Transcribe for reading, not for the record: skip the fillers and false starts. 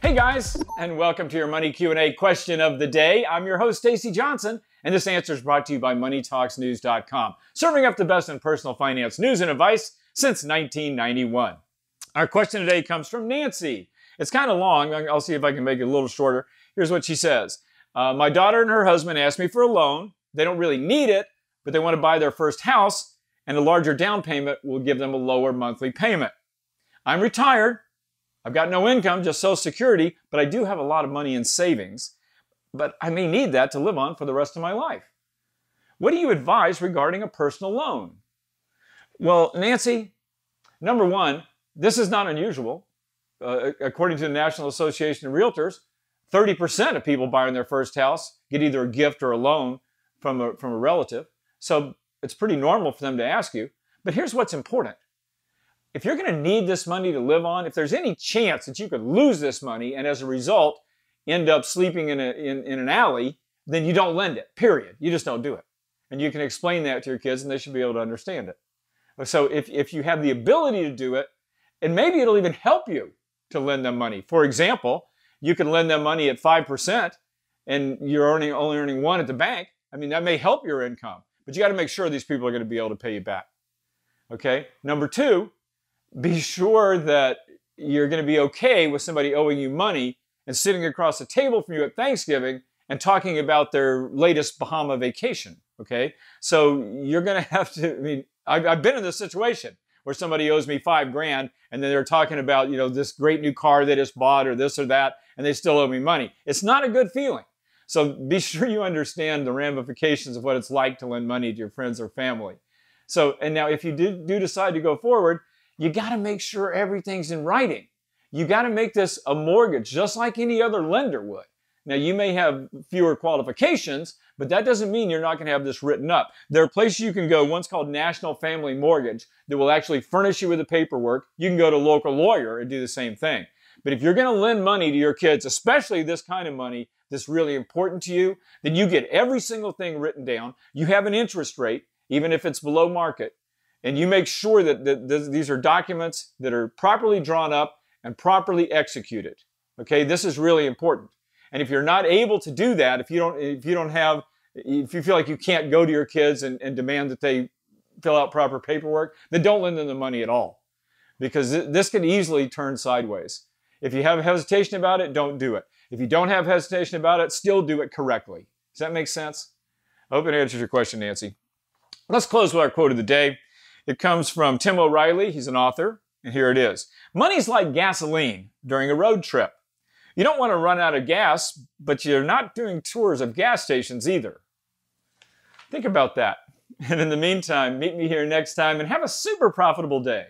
Hey guys, and welcome to your Money Q&A question of the day. I'm your host, Stacy Johnson, and this answer is brought to you by MoneyTalksNews.com, serving up the best in personal finance news and advice since 1991. Our question today comes from Nancy. It's kind of long. I'll see if I can make it a little shorter. Here's what she says. My daughter and her husband asked me for a loan. They don't really need it, but they want to buy their first house, and a larger down payment will give them a lower monthly payment. I'm retired. I've got no income, just Social Security, but I do have a lot of money in savings, but I may need that to live on for the rest of my life. What do you advise regarding a personal loan? Well, Nancy, number one, this is not unusual. According to the National Association of Realtors, 30% of people buying their first house get either a gift or a loan from a relative. So it's pretty normal for them to ask you. But here's what's important. If you're going to need this money to live on, if there's any chance that you could lose this money and as a result end up sleeping in an alley, then you don't lend it, period. You just don't do it. And you can explain that to your kids and they should be able to understand it. So if you have the ability to do it, and maybe it'll even help you to lend them money. For example, you can lend them money at 5% and you're only earning 1% at the bank. I mean, that may help your income, but you got to make sure these people are going to be able to pay you back. Okay? Number two, be sure that you're going to be okay with somebody owing you money and sitting across the table from you at Thanksgiving and talking about their latest Bahama vacation, okay? So you're going to have to, I mean, I've been in this situation where somebody owes me $5,000 and then they're talking about, you know, this great new car they just bought or this or that, and they still owe me money. It's not a good feeling. So be sure you understand the ramifications of what it's like to lend money to your friends or family. So, and now if you do decide to go forward, you got to make sure everything's in writing. You got to make this a mortgage just like any other lender would. Now, you may have fewer qualifications, but that doesn't mean you're not going to have this written up. There are places you can go, one's called National Family Mortgage, that will actually furnish you with the paperwork. You can go to a local lawyer and do the same thing. But if you're going to lend money to your kids, especially this kind of money that's really important to you, then you get every single thing written down. You have an interest rate, even if it's below market. And you make sure that these are documents that are properly drawn up and properly executed. Okay, this is really important. And if you're not able to do that, if you feel like you can't go to your kids and demand that they fill out proper paperwork, then don't lend them the money at all, because this can easily turn sideways. If you have hesitation about it, don't do it. If you don't have hesitation about it, still do it correctly. Does that make sense? I hope it answers your question, Nancy. Let's close with our quote of the day. It comes from Tim O'Reilly. He's an author, and here it is. Money's like gasoline during a road trip. You don't want to run out of gas, but you're not doing tours of gas stations either. Think about that. And in the meantime, meet me here next time and have a super profitable day.